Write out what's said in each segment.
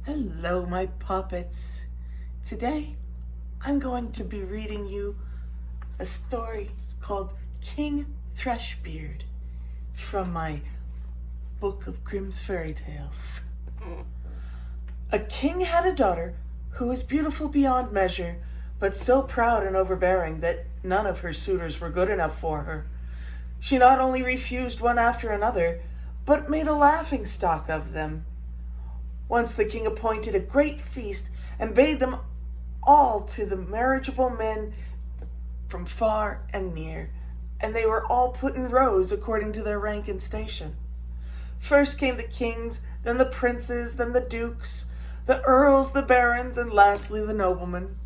Hello, my puppets. Today, I'm going to be reading you a story called King Thrushbeard from my book of Grimm's Fairytales. A king had a daughter who was beautiful beyond measure, but so proud and overbearing that none of her suitors were good enough for her. She not only refused one after another, but made a laughingstock of them. Once the king appointed a great feast and bade them all to the marriageable men from far and near, and they were all put in rows according to their rank and station. First came the kings, then the princes, then the dukes, the earls, the barons, and lastly the noblemen.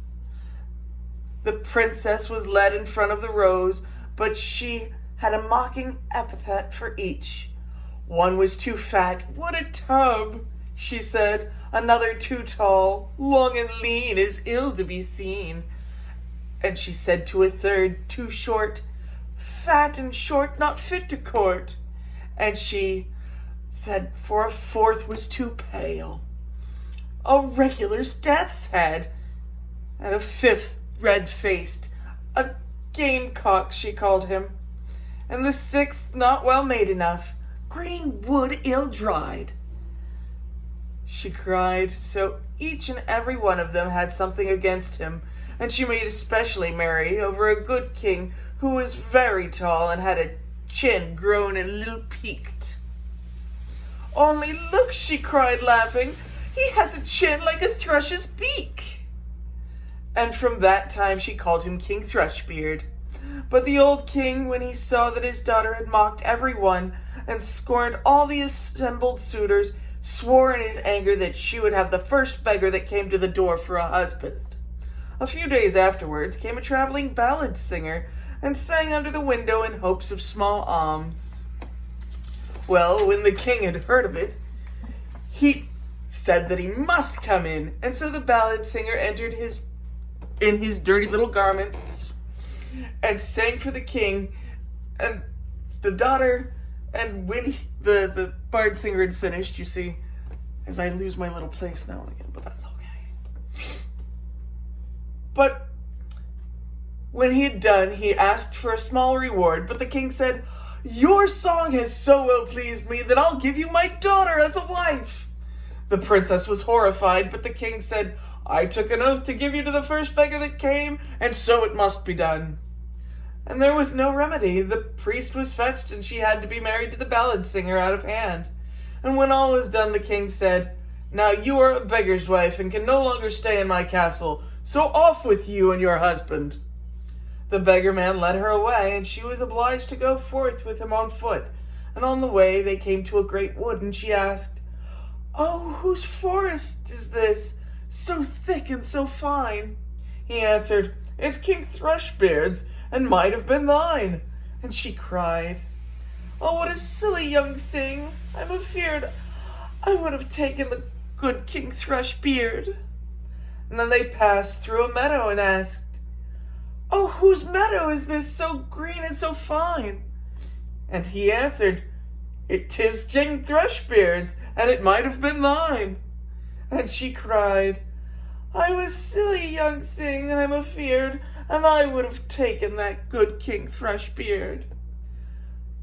The princess was led in front of the rows, but she had a mocking epithet for each. One was too fat. "What a tub!" she said. "Another too tall. Long and lean is ill to be seen." And she said to a third, "Too short. Fat and short, not fit to court." And she said for a fourth was too pale. "A regular death's head." And a fifth, red-faced. "A gamecock," she called him. And the sixth, not well made enough. "Green wood ill-dried," she cried. So each and every one of them had something against him, and she made especially merry over a good king who was very tall and had a chin grown a little peaked. "Only look," she cried, laughing, "he has a chin like a thrush's beak." And from that time she called him King Thrushbeard. But the old king, when he saw that his daughter had mocked every one and scorned all the assembled suitors, swore in his anger that she would have the first beggar that came to the door for a husband. A few days afterwards came a traveling ballad singer and sang under the window in hopes of small alms. Well, when the king had heard of it, he said that he must come in, and so the ballad singer entered in his dirty little garments and sang for the king and the daughter. And when the bard singer had finished, you see, as I lose my little place now and again, but that's okay. But when he had done, he asked for a small reward, but the king said, "Your song has so well pleased me that I'll give you my daughter as a wife." The princess was horrified, but the king said, "I took an oath to give you to the first beggar that came, and so it must be done." And there was no remedy. The priest was fetched, and she had to be married to the ballad singer out of hand. And when all was done, the king said, "Now you are a beggar's wife, and can no longer stay in my castle, so off with you and your husband." The beggar man led her away, and she was obliged to go forth with him on foot. And on the way they came to a great wood, and she asked, "Oh, whose forest is this, so thick and so fine?" He answered, "It's King Thrushbeard's, and might have been thine." And she cried, "Oh, what a silly young thing! I'm afeard I would have taken the good King Thrushbeard." And then they passed through a meadow and asked, "Oh, whose meadow is this, so green and so fine?" And he answered, "'Tis King Thrushbeard's, and it might have been thine." And she cried, "I was silly young thing, I'm afeard, and I would have taken that good King Thrushbeard."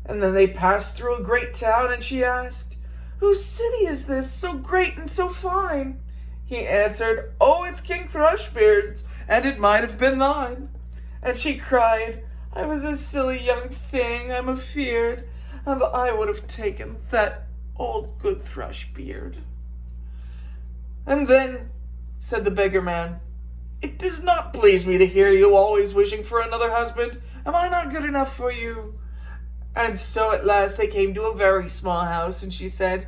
And then they passed through a great town, and she asked, "Whose city is this, so great and so fine?" He answered, "Oh, it's King Thrushbeard's, and it might have been thine." And she cried, "I was a silly young thing, I'm afeard, and I would have taken that old good Thrushbeard." And then said the beggar man, "It does not please me to hear you always wishing for another husband. Am I not good enough for you?" And so at last they came to a very small house, and she said,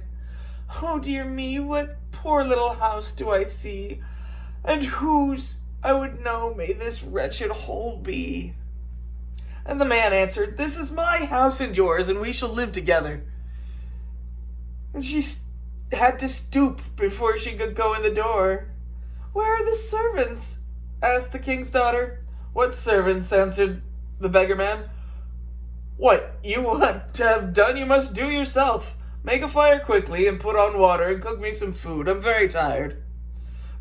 "Oh, dear me, what poor little house do I see? And whose, I would know, may this wretched hole be?" And the man answered, "This is my house and yours, and we shall live together." And she had to stoop before she could go in the door. "Where are the servants?" asked the king's daughter. "What servants?" answered the beggar man. "What you want to have done, you must do yourself. Make a fire quickly and put on water and cook me some food. I'm very tired."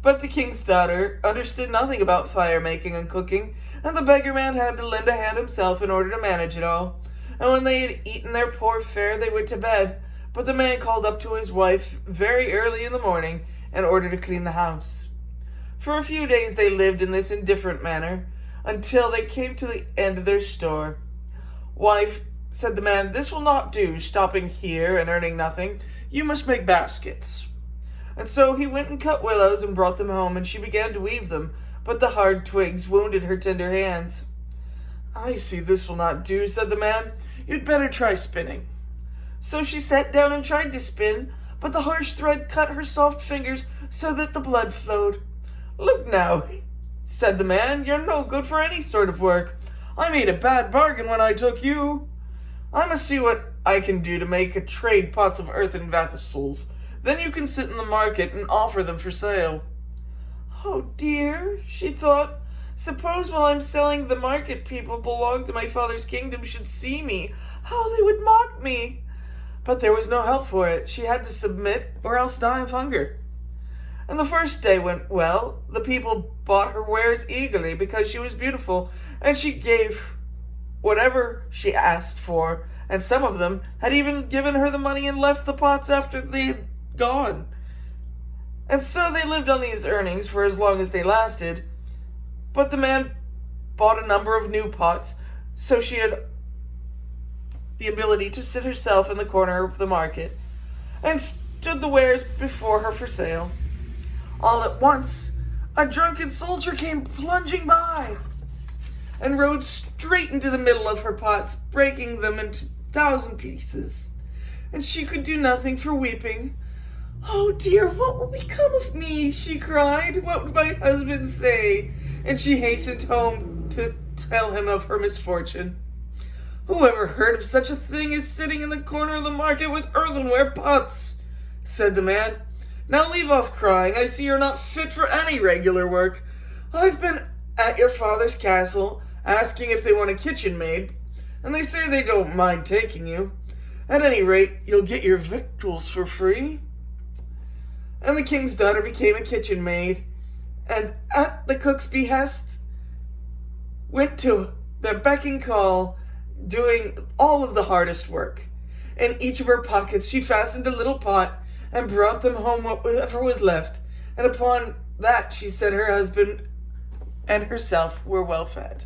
But the king's daughter understood nothing about fire making and cooking, and the beggar man had to lend a hand himself in order to manage it all. And when they had eaten their poor fare, they went to bed. But the man called up to his wife very early in the morning in order to clean the house. For a few days they lived in this indifferent manner, until they came to the end of their store. "Wife," said the man, "this will not do, stopping here and earning nothing. You must make baskets." And so he went and cut willows and brought them home, and she began to weave them, but the hard twigs wounded her tender hands. "I see this will not do," said the man. "You'd better try spinning." So she sat down and tried to spin, but the harsh thread cut her soft fingers so that the blood flowed. "Look now," said the man, "you're no good for any sort of work. I made a bad bargain when I took you. I must see what I can do to make a trade pots of earthen vessels. Then you can sit in the market and offer them for sale." "Oh dear," she thought, "suppose while I'm selling the market people belong to my father's kingdom should see me, how they would mock me." But there was no help for it. She had to submit or else die of hunger. And the first day went well. The people bought her wares eagerly because she was beautiful, and she gave whatever she asked for, and some of them had even given her the money and left the pots after they had gone. And so they lived on these earnings for as long as they lasted. But the man bought a number of new pots, so she had the ability to sit herself in the corner of the market, and stood the wares before her for sale. All at once, a drunken soldier came plunging by, and rode straight into the middle of her pots, breaking them into 1,000 pieces. And she could do nothing for weeping. "Oh dear, what will become of me?" she cried. "What would my husband say?" And she hastened home to tell him of her misfortune. "Who ever heard of such a thing as sitting in the corner of the market with earthenware pots?" said the man. "Now leave off crying. I see you're not fit for any regular work. I've been at your father's castle asking if they want a kitchen maid, and they say they don't mind taking you. At any rate, you'll get your victuals for free." And the king's daughter became a kitchen maid, and at the cook's behest went to their beck and call, doing all of the hardest work. In each of her pockets she fastened a little pot, and brought them home whatever was left, and upon that she said her husband and herself were well fed.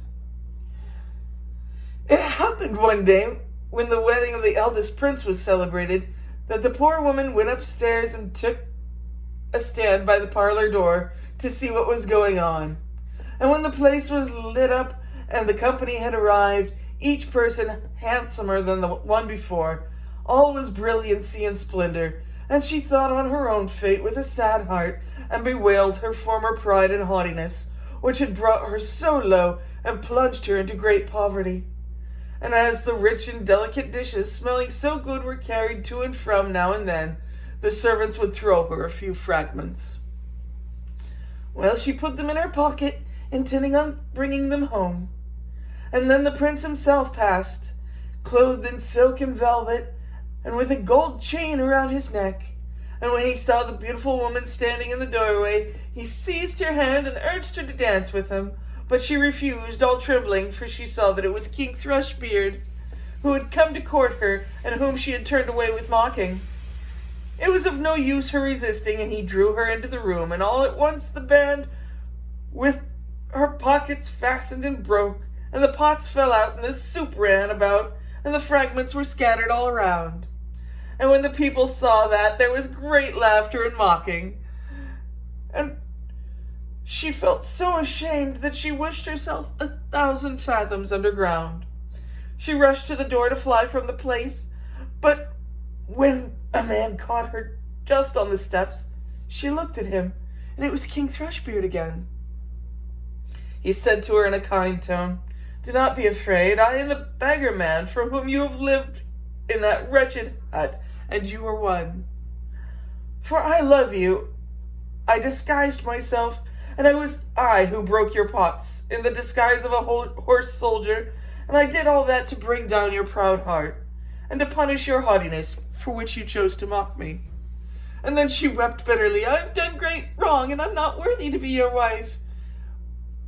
It happened one day, when the wedding of the eldest prince was celebrated, that the poor woman went upstairs and took a stand by the parlor door to see what was going on. And when the place was lit up and the company had arrived, each person handsomer than the one before, all was brilliancy and splendor, and she thought on her own fate with a sad heart, and bewailed her former pride and haughtiness, which had brought her so low and plunged her into great poverty. And as the rich and delicate dishes, smelling so good, were carried to and from now and then, the servants would throw her a few fragments. Well, she put them in her pocket, intending on bringing them home. And then the prince himself passed, clothed in silk and velvet, and with a gold chain around his neck. And when he saw the beautiful woman standing in the doorway, he seized her hand and urged her to dance with him. But she refused, all trembling, for she saw that it was King Thrushbeard, who had come to court her, and whom she had turned away with mocking. It was of no use her resisting, and he drew her into the room, and all at once the band, with her pockets fastened and broke, and the pots fell out, and the soup ran about, and the fragments were scattered all around. And when the people saw that, there was great laughter and mocking. And she felt so ashamed that she wished herself 1,000 fathoms underground. She rushed to the door to fly from the place, but when a man caught her just on the steps, she looked at him, and it was King Thrushbeard again. He said to her in a kind tone, "Do not be afraid. I am the beggar man for whom you have lived in that wretched hut, and you are one. For I love you. I disguised myself, and it was I who broke your pots in the disguise of a horse soldier, and I did all that to bring down your proud heart. and to punish your haughtiness, for which you chose to mock me. And then she wept bitterly. I have done great wrong, and I'm not worthy to be your wife.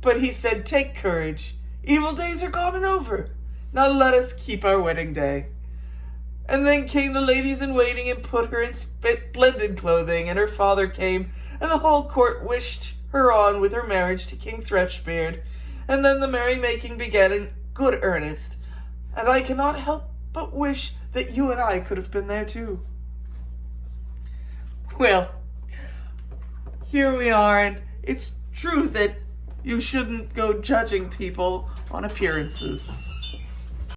But he said, take courage. Evil days are gone and over. Now let us keep our wedding day. And then came the ladies in waiting and put her in splendid clothing, and her father came, and the whole court wished her on with her marriage to King Thrushbeard. And then the merrymaking began in good earnest, and I cannot help but wish that you and I could have been there too. Well, here we are, and it's true that you shouldn't go judging people on appearances.